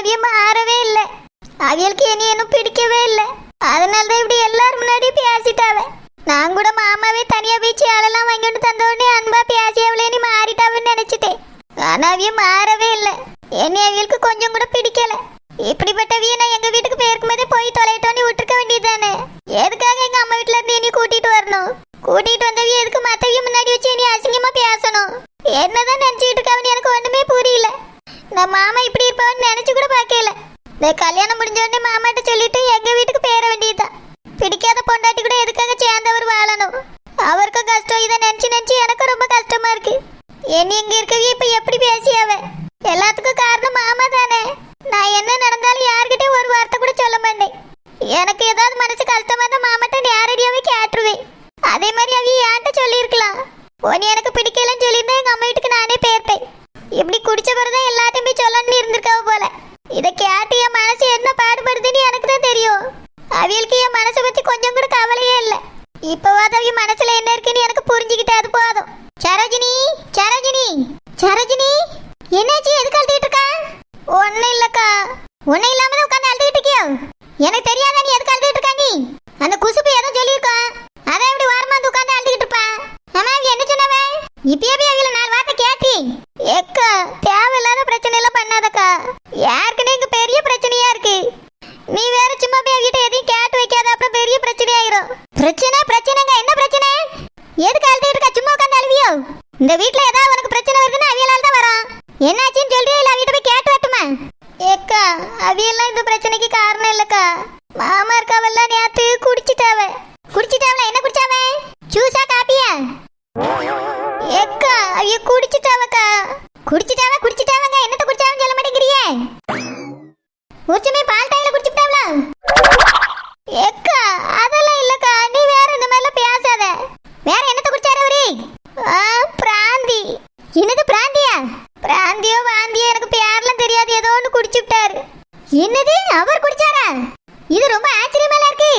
அவிய மாறவே இல்லை. அவியலுக்கு என்னையும் பிடிக்கவே இல்லை. அதனாலதான் இப்படி எல்லாரும் முன்னாடி பேசிட்டாவ. நான் கூட மாமாவே தனியா போய் சேலெல்லாம் வாங்கிட்டு தந்த உடனே அன்பா பேசி அவளே நீ மாறிட்டாவன்னு நினைச்சிட்டேன். ஆனா அவிய மாறவே இல்லை. என்னை அவியலுக்கு கொஞ்சம் கூட பிடிக்கல. இப்படிப்பட்டவிய நான் எங்க வீட்டுக்கு போயிருக்கும் போதே போய் தொலைட்டோன்னு விட்டுருக்க வேண்டியதானே. எதுக்காக எங்க அம்மா வீட்டுல இருந்து என்னை கூட்டிட்டு வரணும்? கூட்டிட்டு வந்தவிய எதுக்கு மத்தவிய முன்னாடி வச்சு நீ அசிங்கமா பேசணும்? என்னதான் நினைச்சிட்டு இருக்காவன்னு எனக்கு ஒண்ணுமே புரியல. நான் மாமா இப்படி இருப்பவன்னு நினைச்சு கூட பார்க்கல. இந்த கல்யாணம் முடிஞ்ச உடனே மாமாட்ட சொல்லிட்டு எங்க வீட்டுக்கு பேர வேண்டியதுதான். பிடிக்காத பொண்டாட்டி கூட எதுக்காக சேர்ந்தவர் வாழணும்? அவருக்கும் கஷ்டம். இதை நினைச்சு நினைச்சு எனக்கு ரொம்ப கஷ்டமா இருக்கு. என்ன இங்க இருக்கவே இப்ப எப்படி பேசியாவ? எல்லாத்துக்கும் காரணம் மாமா தானே. நான் என்ன நடந்தாலும் யார்கிட்டயும் ஒரு வார்த்தை கூட சொல்ல மாட்டேன். எனக்கு ஏதாவது மனசு கஷ்டமா இருந்தா மாமாட்ட நேரடியாவே கேட்டுருவேன். அதே மாதிரி அவிய ஏன்ட்ட சொல்லியிருக்கலாம். உன்னை எனக்கு பிடிக்கலன்னு சொல்லியிருந்தா எங்க அம்மா வீட்டுக்கு நானே போயிருப்பேன். இப்படி குடிச்ச பிறகுதான் எல்லாத்தையும் போய் சொல்லணும்னு இருந்திருக்காவ போல. இதை கேட்டு என் மனசு என்ன பாடுபடுதுன்னு எனக்கு தான் தெரியும். அவியலுக்கு என் மனசை பத்தி கொஞ்சம் கூட கவலையே இல்லை. இப்பவாது அவிய மனசுல என்ன இருக்குன்னு எனக்கு புரிஞ்சுக்கிட்டே அது போதும். சரோஜினி, சரோஜினி, சரோஜினி, என்னாச்சு? எதுக்கு அழுதுகிட்டு இருக்கா? ஒன்னும் இல்லக்கா. ஒன்னும் இல்லாம தான் உட்காந்து அழுதுகிட்டு இருக்கியோ? எனக்கு தெரியாதா நீ எதுக்கு அழுதுகிட்டு இருக்கா? நீ அந்த குசுப்பு ஏதோ சொல்லியிருக்கா. அதை எப்படி வாரமா வந்து உட்காந்து அழுதுகிட்டு இருப்பா? ஆமா, அவ என்ன சொன்னவ? இப்பயே போய் அவில 4 வார்த்தை கேட்டி. ஏக்கா, தேவையில்லாத பிரச்சனை எல்லாம் பண்ணாதக்கா. யாருக்குன்னு இங்க பெரிய பிரச்சனையா இருக்கு. நீ வேற சும்மா போய் அவகிட்ட எதையும் கேட்டு வைக்காத, அப்புறம் பெரிய பிரச்சனை ஆயிரும். பிரச்சனைங்க என்ன பிரச்சனை? எதுக்கு அழுதுகிட்டு இருக்கா? சும்மா உட்காந்து அழுவியோ? இந்த வீட்டுல ஏதாவது உனக்கு பிரச்சனை வருதுன்னா அவியலால தான் வரும். என்னாச்சுன்னு சொல்றியா இல்ல அவகிட்ட போய் கேட்டு வரட்டுமா? ஏக்கா, அவியெல்லாம் இந்த பிரச்சனைக்கு காரணம் இல்லக்கா. மாமா இருக்காவெல்லாம் நேத்து குடிச்சிட்டாவ. குடிச்சிட்டாவல? என்ன குடிச்சாவ? ஜூஸா காப்பியா? ஏக்கா, அவிய குடிச்சிட்டாவக்கா. குடிச்சிட்டாவங்க. என்னத்த குடிச்சாவன்னு சொல்ல மாட்டேங்கிறியே? உச்சமே பால் டைல குடிச்சிட்டாவல? ஏக்கா, அதெல்லாம் இல்லக்கா. நீ வேற இந்த மாதிரிலாம் பேசாத. வேற என்னத்த குடிச்சாரு அவரு? பிராந்தி. என்னது பிராந்தியா? பிராந்தியோ வாந்தியோ எனக்கு பேர்லாம் தெரியாது. ஏதோ ஒன்று குடிச்சுட்டாரு. என்னது, அவர் குடிச்சாரா? இது ரொம்ப ஆச்சரியமா இருக்கு.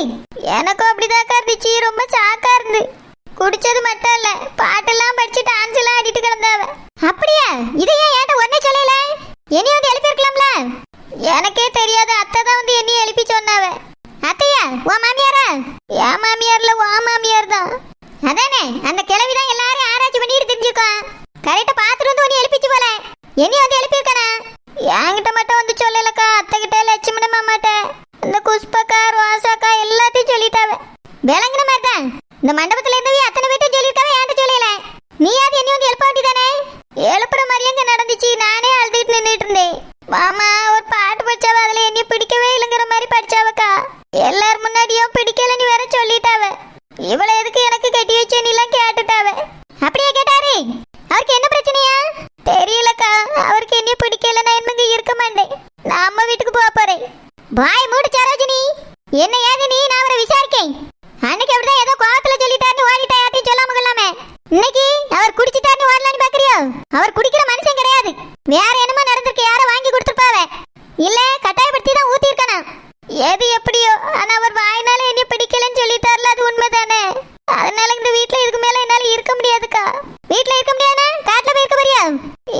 எனக்கும் அப்படிதான் இருந்துச்சு. ரொம்ப சாக்கா இருந்து. குடிச்சது மட்டும் இல்ல, பாட்டெல்லாம் படிச்சு டான்ஸ் எல்லாம் ஆடிட்டு கிடந்தாவ. அப்படியா? இதை ஏன் என்கிட்ட ஒன்னே சொல்லல? என்னைய வந்து எழுப்பி இருக்கலாம்ல? எனக்கே தெரியாது. அத்தை தான் வந்து என்னைய எழுப்பி சொன்னாவ. அத்தையா? உன் மாமியாரா? என் மாமியார்ல உன் மாமியார் தான். அதானே, அந்த கிழவிதான் எல்லாரும் ஆராய்ச்சி பண்ணிட்டு தெரிஞ்சுக்கோ. கரெக்டா பாத்துட்டு வந்து உன்னை எழுப்பிச்சு போல. என்னைய வந்து எழுப்பியிருக்கானா? என்கிட்ட மட்டும் வந்து சொல்லலக்கா. அத்தை கிட்ட, லட்சுமண மாமாட்ட, இந்த குஷ்பக்கா, ரோசாக்கா எல்லாத்தையும் சொல்லிட்டாவ. விளங்குன மாதிரி தான். இந்த மண்டபத்துல இருந்தவே அத்தனை பேர்ட்டையும் சொல்லியிருக்காவ. என்கிட்ட சொல்லல. நீயாவது என்னைய வந்து எழுப்ப வேண்டியதானே? எழுப்புற மாதிரி எங்க நடந்துச்சு. நானே அழுதுட்டு நின்றுட்டு இருந்தேன். மாமா ஒரு பாட்டு படிச்சாவ. அதுல என்னைய பிடிக்கவே இல்லைங்கிற மாதிரி படிச்சாவக்கா. எல்லாரும் முன்னாடியும் பிடிக்கலன்னு வேற சொல்லிட்டாவ. இவளை எதுக்கு எனக்கு கட்டி வச்சேன்னு எல்லாம் கேட்டுட்டாவ. அப்படியே கேட்டாரு? அவருக்கு என்ன பிரச்சனையா? தெரியலக்கா. அவருக்கு என்னைய பிடிக்கல. நான் என்னங்க இருக்க மாட்டேன். நான் அம்மா வீட்டுக்கு போக போறேன். பாய் மூடு சரோஜினி. என்ன ஏது நீ? நான் அவரை விசாரிக்கேன். அன்னைக்கு அப்படிதான் ஏதோ கோவத்துல சொல்லிட்டாருன்னு ஓடிட்டா. யார்ட்டையும் சொல்லாம கொள்ளாம. இன்னைக்கு அவர் குடிச்சிட்டாருன்னு ஓடலான்னு பாக்குறியோ? அவர் குடிக்கிற மனுஷன் கிடையாது. வேற என்னமோ நடந்திருக்கு. யாரோ வாங்கி கொடுத்துருப்பாவ. இல்ல கட்டாயப்படுத்தி தான் ஊத்தி இருக்கானா? எது எப்படியோ, ஆனா அவர் வாயினால என்னைய பிடிக்கலன்னு சொல்லிட்டாருல, அது உண்மைதானே. அதனால இந்த வீட்டுல இதுக்கு மேல என்னால இருக்க முடியாதுக்கா. வீட்டுல இருக்க முடியாதுன்னா காட்டுல போய் இருக்க போறியா?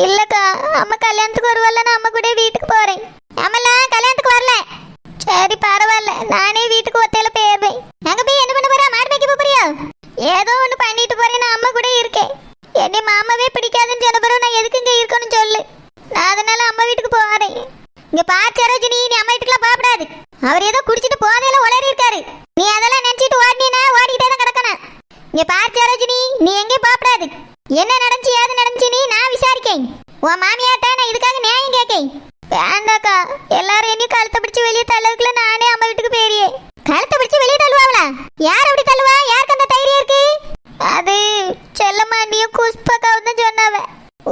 இல்லக்கா, அம்மா கல்யாணத்துக்கு வருவல்ல, நான் அம்மா கூட வீட்டுக்கு போறேன். அம்மெல்லாம் கல்யாணத்துக்கு வரல. சரி பரவாயில்ல, நானே வீட்டுக்கு ஒத்தையில போயிருவேன். அங்க போய் என்ன பண்ண போறா? மாடு மேய்க்க போறியா? ஏதோ ஒண்ணு பண்ணிட்டு போறேன். நான் அம்மா கூட இருக்கேன். என்னை மாமாவே பிடிக்காதுன்னு சொன்ன பிறகு நான் எதுக்கு இங்க இருக்கணும்னு சொல்லு. நான் அதனால அம்மா வீட்டுக்கு போறேன். இங்க பாரு சரோஜினி, நீ அம்மா வீட்டுக்குலாம் போகக்கூடாது. அவர் ஏதோ குடிச்சிட்டு போதையில உளறி இருக்காரு. நீ அதெல்லாம் நினைச்சிட்டு ஓடினா ஓடிக்கிட்டே தான் கிடக்கணும். இங்க பாரு சரோஜினி, நீ எங்கேயும் போகக்கூடாது. என்ன நடந்துச்சு ஏது நடந்துச்சு நான் விசாரிக்கேன். உன் மாமியார்ட்ட நான் இதுக்காக நியாயம் கேட்கேன். வேண்டாக்கா, எல்லாரும் என்னையும் கழுத்தை பிடிச்சி வெளியே தள்ளவுக்குள்ள நானே அம்மா வீட்டுக்கு போறியே. கழுத்தை பிடிச்சி வெளியே தள்ளுவாங்களா? யார் அப்படி தள்ளுவா? யாருக்கு அந்த தைரியம் இருக்கு? அது செல்லம்மாண்டியும் குஷ்பக்காவும் தான் சொன்னாவ.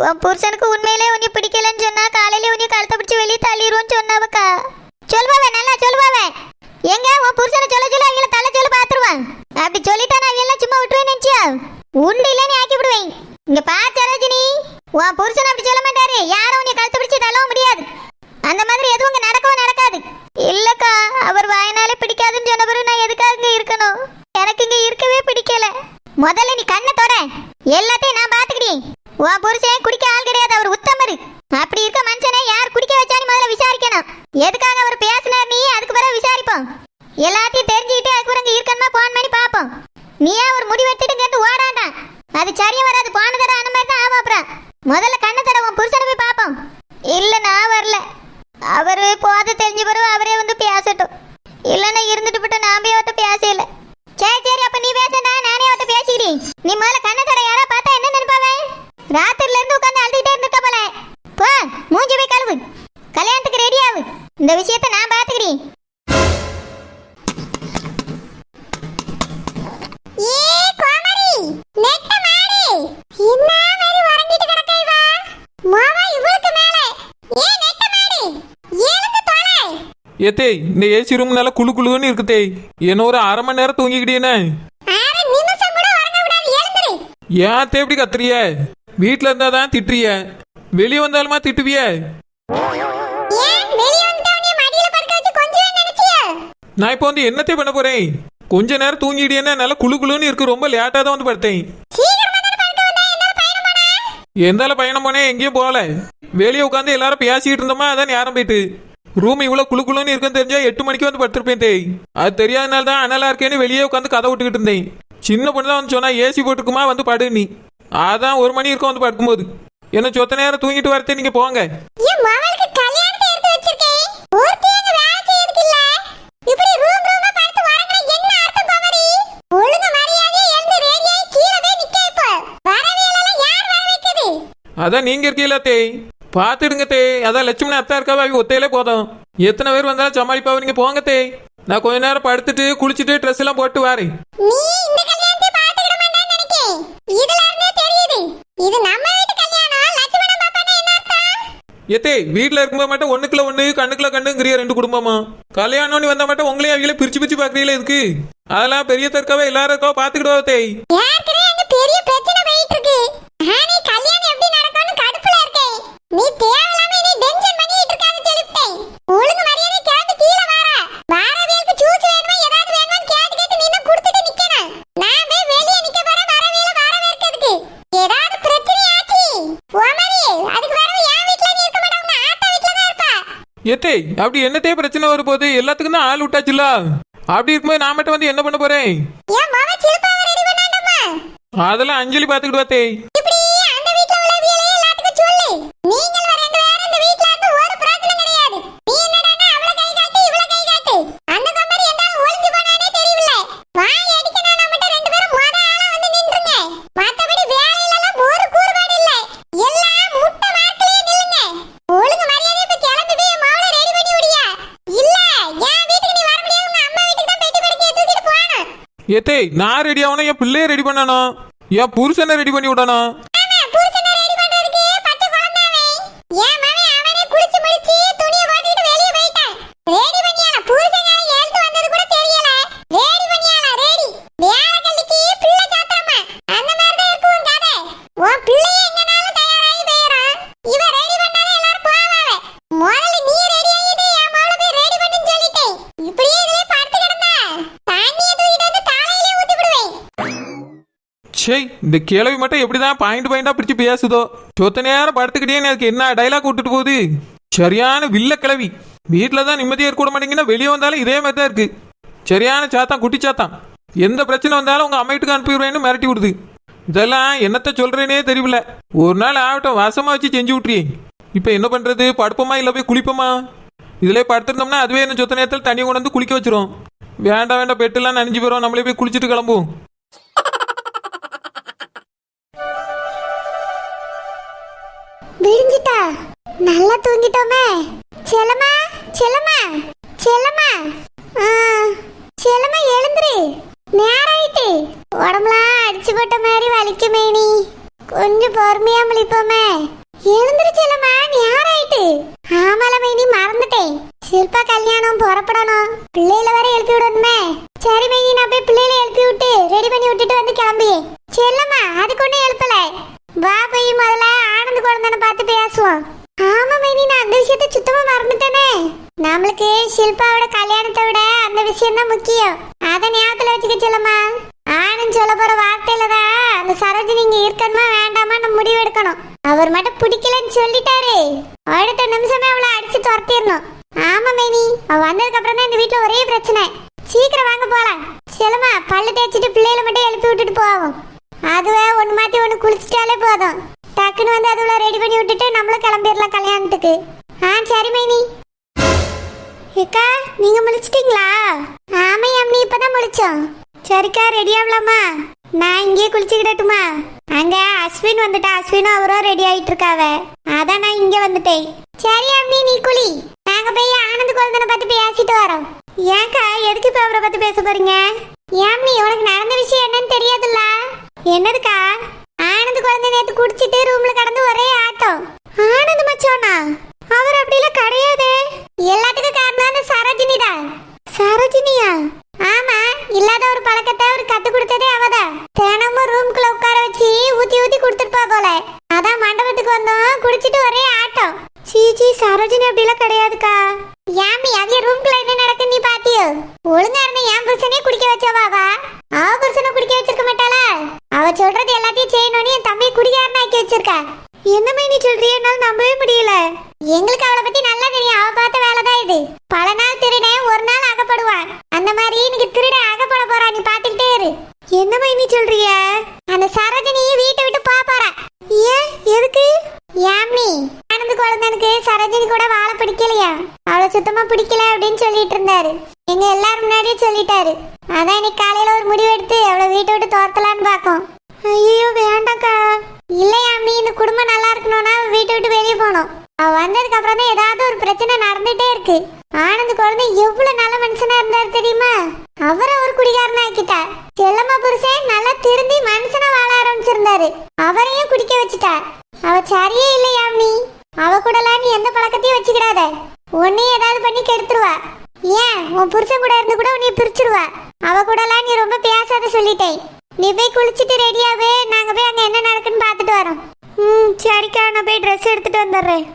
உன் புருஷனுக்கு உண்மையிலே உன்னை பிடிக்கலன்னு சொன்னா காலையில உன்னை கழுத்தை பிடிச்சி வெளியே தள்ளிடுவோன்னு சொன்னாவக்கா. சொல்லுவாவே, நல்லா சொல்லுவாவே. எங்க உன் புருஷனை சொல்ல அவங்கள தள்ள சொல்ல பாத்துருவான். அப்படி சொல்லிட்டா நான் எல்லாம் சும்மா விட்டுருவேன் நினைச்சியா? உண்டு இல்லைன்னு ஆக்கி விடுவேன். இங்க பாரு சரோஜினி, உன் புருஷன் அப்படி சொல்ல மாட்டாரு. யாரும் உன்னை கழுத்தை பிடிச்சி தள்ளவும் முடியாது. அந்த மாதிரி எதுவும் இங்க நடக்கவும் நடக்காது. இல்லக்கா, அவர் வாயினாலே பிடிக்காதுன்னு சொன்ன பிறகு நான் எதுக்காக இங்க இருக்கணும்? எனக்கு இங்க இருக்கவே பிடிக்கல. முதல்ல நீ கண்ணை தொட. எல்லாத்தையும் நான் பாத்துக்கிட்டேன். உன் புருஷன் குடிக்க ஆள் கிடையாது. அவர் உத்தமரு. அப்படி இருக்க மனுஷனை யார் குடிக்க வச்சான்னு முதல்ல விசாரிக்கணும். எதுக்காக அவர் பேசினார் நீ அதுக்கு பிறகு விசாரிப்போம். எல்லாத்தையும் தெரிஞ்சுக்கிட்டு அதுக்கு பிறகு இருக்கணுமா போன் பண்ணி பார்ப்போம். நீயே ஒரு முடிவு எடுத்துட்டு கேட்டு ஓடாண்டாம். அது சரியா வராது. போன தடவை அந்த மாதிரி தான் ஆகும். அப்புறம் முதல்ல கண்ணை தர உன் புருஷனை போய் பார்ப்போம். இல்ல நான் வரல. அவரு போத தெரிஞ்ச பிறகு அவரே வந்து பேசட்டும். இல்லைன்னா இருந்துட்டு போட்டு நான் போய் அவர்கிட்ட பேசல. சரி சரி அப்ப நீ பேசண்டா, நானே அவர்கிட்ட பேசிக்கிறேன். நீ முதல்ல கண்ணை தர யாரா பார்த்தா என்ன நினைப்பாவே? ராத்திரில இருந்து உட்காந்து அழுதுகிட்டே இருந்துட்ட போல. போ மூஞ்சி போய் கழுவு. கல்யாணத்துக்கு ரெடி ஆகு. இந்த விஷயத்தை நான் பாத்துக்கிறேன். ஏத்தே இந்த ஏசி ரூம் நல்லா குளு குளுன்னு இருக்குதே. என்ன ஒரு அரை மணி நேரம் தூங்கிக்கிட்டேனே. ஏன் தே இப்படி கத்துறிய? வீட்டுல இருந்தா தான் திட்டுறிய, வெளியே வந்தாலுமா திட்டுவிய? நான் இப்போ வந்து என்னத்தே பண்ண போறேன்? கொஞ்ச நேரம் தூங்கிட்டேன்னா நல்லா குளு குளுன்னு இருக்கு. ரொம்ப லேட்டா தான் வந்து படுத்தேன். எந்தால பயணம் போனேன், எங்கேயும் போகல. வெளியே உட்காந்து எல்லாரும் பேசிக்கிட்டு இருந்தோமா, அதான் நேரம் போயிட்டு. ரூம் இவ்வளவு குளு குளுன்னு இருக்குன்னு தெரிஞ்சா 8 மணிக்கு வந்து படுத்திருப்பேன் தேய். அது தெரியாதனால தான் அனலா இருக்கேன்னு வெளியே உட்காந்து கதை விட்டுக்கிட்டு இருந்தேன். சின்ன பொண்ணு தான் வந்து சொன்னா ஏசி போட்டுக்குமா வந்து படு நீ. அதான் 1 மணி இருக்கும் வந்து படுக்கும்போது. என்ன சொத்த நேரம் தூங்கிட்டு வரத்தே நீங்க போங்க. அதான் நீங்க இருக்கீங்களா தேய், பாத்துடுங்க தேய். அதான் லட்சுமணி அத்தா இருக்காவா, அவங்க ஒத்தையிலே போதும். எத்தனை பேர் வந்தாலும் சமாளிப்பாவ. நீங்க போங்க தேய். நான் கொஞ்ச நேரம் படுத்துட்டு குளிச்சுட்டு ட்ரெஸ் எல்லாம் போட்டு வாரேன். ஏத்தே வீட்டுல இருக்கும்போது மட்டும் ஒண்ணுக்குள்ள ஒண்ணு கண்ணுக்குள்ள கண்ணுங்கிறிய 2 குடும்பமா. கல்யாணம்னு வந்தா மட்டும் உங்களையும் அவங்கள பிரிச்சு பிரிச்சு பாக்குறீங்களா? இதுக்கு அதெல்லாம் பெரிய தற்காவே எல்லாரும் இருக்கோ பாத்துக்கிடுவா தேய். ஏத்தே அப்படி என்னத்தே பிரச்சனை வர போது? எல்லாத்துக்கும் தான் ஆள் விட்டாச்சுல. அப்படி இருக்கும்போது நான் மட்டும் வந்து என்ன பண்ண போறேன்? அதெல்லாம் அஞ்சலி பாத்துக்கிட்டு வாத்தே. ஏத்தே நான் ரெடி ஆகணும், என் பிள்ளைய ரெடி பண்ணணும், என் புருஷனை ரெடி பண்ணி விடணும். இந்த கிழவி மட்டும் எப்படிதான் பாயிண்டா பிடிச்சு பேசுதோ. சொத்த நேரம் படுத்துக்கிட்டே எனக்கு என்ன டைலாக் விட்டுட்டு போகுது. சரியான வில்ல கிழவி. வீட்டுல தான் நிம்மதியா இருக்க மாட்டேங்கன்னா வெளியே வந்தாலும் இதே மாதிரி தான் இருக்கு. சரியான சாத்தான், குட்டி சாத்தான். எந்த பிரச்சனை வந்தாலும் உங்க அம்மைட்டுக்கு அனுப்பிடுவேன்னு மிரட்டி விடுது. இதெல்லாம் என்னத்த சொல்றேனே தெரியல. ஒரு நாள் ஆகட்டும் வாசமா வச்சு செஞ்சு விட்டுறியே. இப்ப என்ன பண்றது? படுப்போமா இல்ல போய் குளிப்போமா? இதுல படுத்திருந்தோம்னா அதுவே என்ன சொத்த நேரத்தில் தண்ணி கொண்டு வந்து குளிக்க வச்சிரும். வேண்டாம் வேண்டாம், பெட்டெல்லாம் நனைஞ்சு போயிடும். நம்மளே போய் குளிச்சுட்டு கிளம்புவோம். விடிஞ்சிட்டா? நல்லா தூங்கிட்டோமே. செல்லம்மா செல்லம்மா செல்லம்மா செல்லம்மா எழுந்துரு. நேரம் ஆயிட்டு. உடம்புலாம் அடிச்சு போட்ட மாதிரி வலிக்குமே. நீ கொஞ்சம் பொறுமையா முழிப்போமே. எழுந்துரு செல்லம்மா, நேரம் ஆயிட்டு. ஆமால மைனி மறந்துட்டேன். சில்பா கல்யாணம் புறப்படணும். பிள்ளையில வர எழுப்பி விடணுமே. சரி மைனி, நான் போய் பிள்ளையில எழுப்பி விட்டு ரெடி பண்ணி விட்டுட்டு வந்து கிளம்பி. செல்லம்மா அதுக்கு ஒன்னும் எழுப்பல. வா போய் முதல்ல ஆனந்த் குழந்தைன்னு பார்த்து பேசுவோம். ஆமா மைனி, நான் அந்த விஷயத்த சுத்தமா மறந்துட்டேனே. நம்மளுக்கு ஷில்பாவோட கல்யாணத்தை விட அந்த விஷயம் தான் முக்கியம். அதை ஞாபகத்துல வச்சுக்க செல்லம்மா. ஆனந்த் சொல்ல போற வார்த்தையில தான் அந்த சரோஜினி இங்க இருக்கணுமா வேண்டாமா நம்ம முடிவு எடுக்கணும். அவர் மட்டும் பிடிக்கலன்னு சொல்லிட்டாரு, அடுத்த நிமிஷமே அவளை அடிச்சு துரத்திடணும். ஆமா மேனி, அவ வந்ததுக்கு அப்புறம் தான் இந்த வீட்ல ஒரே பிரச்சனை. சீக்கிரம் வாங்க போலாம். செல்லுமா, பல்லு தேய்ச்சிட்டு பிள்ளைகளை மட்டும் எழுப்பி விட்டுட்டு போவோம். அதுவே ஒன்று மாற்றி ஒன்று குளிச்சிட்டாலே போதும். டக்குன்னு வந்து அதுல ரெடி பண்ணி விட்டுட்டு நம்மளும் கிளம்பிடலாம் கல்யாணத்துக்கு. சரி மைனி. ஏக்கா, நீங்க முழிச்சிட்டீங்களா? ஆமா அம்மி, இப்பதான் முழிச்சோம். சரிக்கா, ரெடி ஆகலாமா? நான் இங்கேயே குளிச்சுக்கிடட்டுமா? அங்க அஸ்வின் வந்துட்டா, அஸ்வினும் அவரும் ரெடி ஆயிட்டு இருக்காவ. அதான் நான் இங்க வந்துட்டேன். சரி அம்மி, நீ குளி. நாங்க போய் ஆனந்த் குழந்தனை பார்த்து பேசிட்டு வரோம். ஏன்க்கா, எதுக்கு இப்ப அவரை பத்தி பேச போறீங்க? ஏம்மி, உனக்கு நடந்த விஷயம் என்னன்னு தெரியாதுல்ல? என்னதுக்கா? ஆனந்த் குழந்தை நேத்து குடிச்சிட்டு ரூம்ல கடந்து ஒரே ஆட்டம். ஆனந்த் மச்சானா? அவர் அப்படிலாம் கிடையாது. எல்லாத்துக்கும் காரணம் அந்த சரோஜினி தான். சரோஜினியா? ஆமா, இல்லாத ஒரு பழக்கத்தை அவர் கத்து கொடுத்ததே அவதான். தினமும் ரூம்குள்ள உட்கார வச்சு ஊத்தி ஊத்தி கொடுத்துருப்பா போல. அதான் மண்டபத்துக்கு வந்தோம், குடிச்சிட்டு ஒரே ஆட்டம். சீச்சி, சரோஜினி அப்படிலாம் கிடையாதுக்கா. யாமி, அவிய ரூம்குள்ள என்ன நடக்குன்னு நீ பாத்தியோ? ஒழுங்கா இருந்த என் புருஷனே குடிக்க வச்சவாவா? அவ புருஷனை குடிக்க வச்சிருக்க மாட்டாளா? அவ சொல்றது எல்லாத்தையும் செய்யணும்னு என் தம்பி குடிகாரன் ஆக்கி வச்சிருக்கா. என்னமே நீ சொல்றிய? என்னால நம்பவே முடியல. எங்களுக்கு அவளை பத்தி நல்லா தெரியும். அவ பார்த்த வேலைதான் இது. பல நாள் திருடன் ஒரு நாள் அகப்படுவான். அந்த மாதிரி இன்னைக்கு திருடன் அகப்பட போறா. நீ பாத்துக்கிட்டே இரு. என்னமே நீ சொல்றிய? அந்த சரோஜினி வீட்டை விட்டு போறா. ஏன்? எதுக்கு? யாமி, ஆனந்த் குழந்தனுக்கு சரோஜினி கூட வாழ பிடிக்கலையா? அவளை சுத்தமா பிடிக்கல அப்படின்னு சொல்லிட்டு இருந்தாரு. எங்க எல்லாரும் முன்னாடியே சொல்லிட்டாரு. அதான் இன்னைக்கு காலையில ஒரு முடிவு எடுத்து அவளை வீட்டை விட்டு துரத்தலான்னு பாக்கோம். ஐயோ, வேண்டாக்கா. இல்லையாமி, இந்த குடும்பம் நல்லா இருக்கணும்னா வீட்டை விட்டு வெளியே போகணும். அவ வந்ததுக்கு அப்புறம் தான் ஏதாவது ஒரு பிரச்சனை நடந்துட்டே இருக்கு. ஆனந்த் குழந்தை எவ்வளவு நல்ல மனுஷனா இருந்தாரு தெரியுமா? அவரை ஒரு குடிகாரனா ஆக்கிட்டா. செல்லம்மா புருஷன் நல்லா திருந்தி மனுஷனா வாழ ஆரம்பிச்சிருந்தாரு. அவரையும் குடிக்க வச்சுட்டா. அவ சரியே இல்லையாமி. அவ கூடலாம் நீ எந்த பழக்கத்தையும் வச்சுக்கிடாத. உன்னையும் ஏதாவது பண்ணி கெடுத்துருவா. ஏன், உன் புருஷன் கூட இருந்து கூட உன்னைய பிரிச்சிருவா. அவ கூடலாம் நீ ரொம்ப பேசாத சொல்லிட்டேன். நீ போய் குளிச்சுட்டு ரெடியாவே, நாங்க போய் அங்க என்ன நடக்குன்னு பாத்துட்டு வரோம். சரிக்கா, நான் போய் ட்ரெஸ் எடுத்துட்டு வந்துடுறேன்.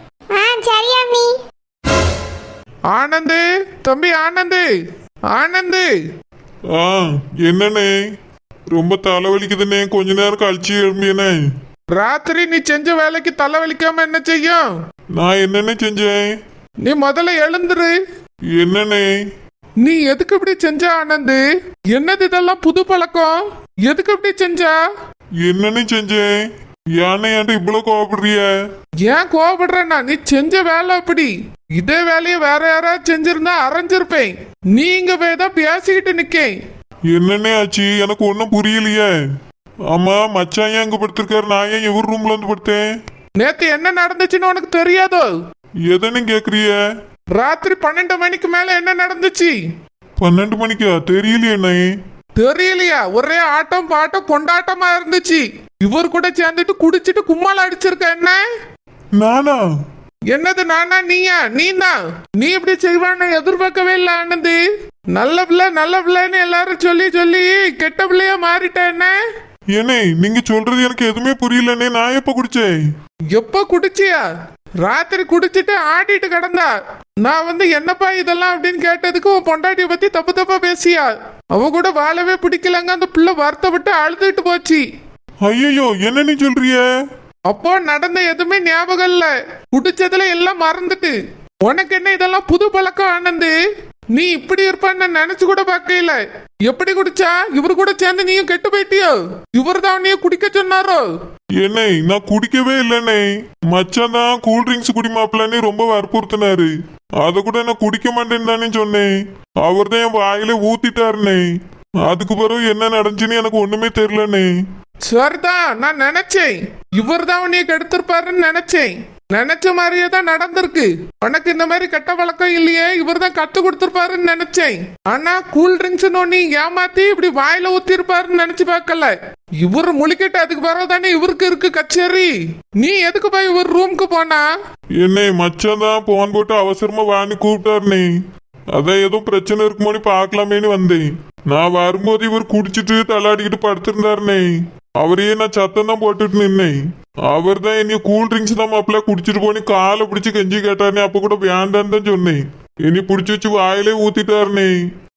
சரியாமி. ஆனந்து, தம்பி ஆனந்து, ஆனந்து. என்னண்ணே, ரொம்ப தலைவலிக்குதுண்ணே. கொஞ்ச நேரம் கழிச்சு எழும்பியனே. ராத்திரி நீ செஞ்ச வேலைக்கு தலை வலிக்காம என்ன செய்யும்? நான் என்னென்ன செஞ்சேன்? நீ முதல்ல எழுந்துரு. என்னண்ணே? நீ எதுக்கு இப்படி செஞ்ச ஆனந்து? என்னது இதெல்லாம் புது பழக்கம்? எதுக்கு இப்படி செஞ்சா? என்னென்ன செஞ்சேன்? ஏன்னா என்கிட்ட இவ்வளவு கோவப்படுறிய? ஏன் கோவப்படுறேன்னா, நீ செஞ்ச வேலை அப்படி. இதே வேலையை வேற யாராவது செஞ்சிருந்தா அரைஞ்சிருப்பேன். நீ இங்க போய் தான் பேசிக்கிட்டு நிக்கேன். என்னென்ன ஆச்சு? எனக்கு ஒன்றும் புரியலையே. ஆமா, மச்சான் ஏன் அங்க படுத்திருக்காரு? நான் ஏன் இவர் ரூம்ல வந்து படுத்தேன்? நேத்து என்ன நடந்துச்சுன்னு உனக்கு தெரியாதோ? எதன்னு கேக்குறிய? ராத்திரி 12 மணிக்கு மேல என்ன நடந்துச்சு? 12 மணிக்கா? தெரியலையே. தெரியலையா? ஒரே ஆட்டம் பாட்டம் கொண்டாட்டமா இருந்துச்சு. இவர் கூட சேர்ந்துட்டு குடிச்சிட்டு கும்மால அடிச்சிருக்க. என்ன? நானா? என்னது நானா? நீயா? நீதான். நீ இப்படி செய்வான்னு எதிர்பார்க்கவே இல்லை ஆனந்தி. நல்ல பிள்ளை நல்ல பிள்ளைன்னு எல்லாரும் சொல்லி சொல்லி கெட்ட பிள்ளையா மாறிட்ட. என்ன? ஏனே, நீங்க சொல்றது எனக்கு எதுவுமே புரியலண்ணே. நான் எப்ப குடிச்சேன்? எப்ப குடிச்சியா? ராத்திரி குடிச்சிட்டு ஆடிட்டு கிடந்தா. நான் வந்து என்னப்பா இதெல்லாம் அப்படின்னு கேட்டதுக்கு உன் பொண்டாட்டிய பத்தி தப்பு தப்பா பேசியா. அவ கூட வாழவே பிடிக்கலங்க. அந்த பிள்ளை வருத்தப்பட்டு அழுதுட்டு போச்சு. ஐயோ, என்ன நீ சொல்றிய? அப்போ நடந்த எதுவுமே ஞாபகம் இல்ல. குடிச்சதுல எல்லாம் மறந்துட்டு. உனக்கு என்ன இதெல்லாம் புது பழக்கம் ஆனந்து? நீ இப்படி இருப்பான்னு நினைச்சு கூட பார்க்கல. எப்படி குடிச்சா? இவரு கூட சேர்ந்து நீயும் கெட்டு போயிட்டியோ? இவரு தான் நீ குடிக்க சொன்னாரோ? என்னை நான் குடிக்கவே இல்லைண்ணே. மச்சான் தான் கூல் ட்ரிங்க்ஸ் குடிமாப்பிள்ளன்னு ரொம்ப வற்புறுத்தினாரு. அதை கூட நான் குடிக்க மாட்டேன்னு தானே சொன்னேன். அவர் தான் என் வாயில ஊத்திட்டாருண்ணே. அதுக்கு பிறகு என்ன நடந்துச்சுன்னு எனக்கு ஒண்ணுமே தெரியலண்ணே. சரிதான், நான் நினைச்சேன் இவர் தான் உன்னைய கெடுத்திருப்பாருன்னு நினைச்சேன். நினைச்ச மாதிரியே தான் நடந்திருக்கு. உனக்கு இந்த மாதிரி கெட்ட வழக்கம் இல்லையே, இவர் தான் கத்து கொடுத்திருப்பாருன்னு நினைச்சேன். ஆனா கூல் ட்ரிங்க்ஸ் ஒன்னு ஏமாத்தி இப்படி வாயில ஊத்தி இருப்பாருன்னு நினைச்சு பார்க்கல. இவர் முழிக்கிட்டு அதுக்கு பிறகுதானே இவருக்கு இருக்கு கச்சேரி. நீ எதுக்கு போய் இவர் ரூமுக்கு போனா? என்னை மச்சான் தான் போன் போட்டு அவசரமா வாணி கூப்பிட்டாருண்ணே. அதான் ஏதோ பிரச்சனை இருக்குமோன்னு பாக்கலாமேன்னு வந்தேன். நான் வரும்போது இவர் குடிச்சிட்டு தள்ளாடிக்கிட்டு படுத்திருந்தாருண்ணே. அவரையே நான் சத்தம் தான் போட்டுட்டு நின்னேன். அவர் தான் என்னைய கூல் ட்ரிங்க்ஸ் தான் மாப்பிள்ள குடிச்சிட்டு போனி காலை பிடிச்சி கெஞ்சி கேட்டாருனே. அப்ப கூட வேண்டான்னு தான் சொன்னேன். என்னை பிடிச்சி வச்சு வாயிலே ஊத்திட்டாருனே.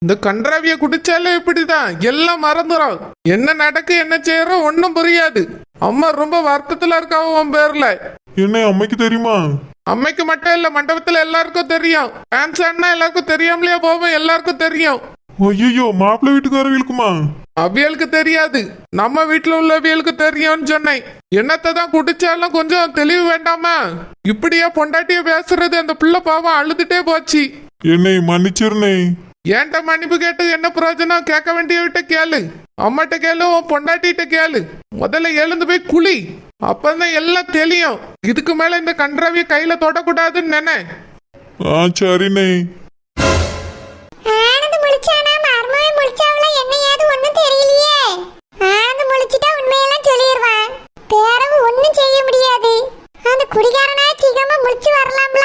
இந்த கன்றாவிய குடிச்சாலே இப்படிதான், எல்லாம் மறந்துடும். என்ன நடக்கு என்ன செய்யறோம் ஒன்னும் புரியாது. அம்மா ரொம்ப வருத்தத்துல இருக்காவ உன் பேர்ல. என்ன அம்மைக்கு தெரியுமா? அம்மைக்கு மட்டும் இல்ல, மண்டபத்துல எல்லாருக்கும் தெரியும். டான்ஸ் ஆடினா எல்லாருக்கும் தெரியாமலையா போவோம், எல்லாருக்கும் தெரியும். ஐயோ மாப்பிள்ளை வீட்டுக்காரவிலுக்குமா? அவியலுக்கு தெரியாது, நம்ம வீட்டுல உள்ளவியலுக்கு தெரியும்னு சொன்னேன். என்னத்தை தான் குடிச்சாலும் கொஞ்சம் தெளிவு வேண்டாமா? இப்படியா பொண்டாட்டிய பேசுறது? அந்த பிள்ளை பாவம் அழுதுட்டே போச்சு. என்னை மன்னிச்சிருனே. ஏன்ட்ட மன்னிப்பு கேட்டு என்ன பிரயோஜனம்? கேட்க வேண்டியவிட்ட கேளு, அம்மாட்ட கேளு, உன் பொண்டாட்டிட்ட கேளு. முதல்ல எழுந்து போய் குளி, அப்பதான் எல்லாம் தெரியும். இதுக்கு மேல இந்த கன்றாவிய கையில தொடக்கூடாதுன்னு நினை. சரிண்ணே. ஆனந்த் முழிச்சானா? மர்மமே முழிச்சாவல? என்ன ஏது ஒண்ணும் தெரியலையே. ஆனந்த் முழிச்சிட்டா உண்மையெல்லாம் சொல்லிடுவான். பேரவு ஒண்ணும் செய்ய முடியாது. அந்த குடிகாரனா சீக்கிரமா முழிச்சு வரலாம்ல.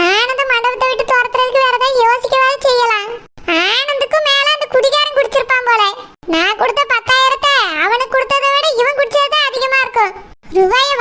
ஆனந்த மண்டபத்தை விட்டு துரத்துறதுக்கு வேற ஏதாவது யோசிக்கவாது செய்யலாம். ஆனந்துக்கும் மேல அந்த குடிகாரன் குடிச்சிருப்பான் போல. நான் கொடுத்த 10,000 அவனுக்கு கொடுத்ததை விட இவன் குடிச்சது அதிகமா இருக்கும். ரூபாயை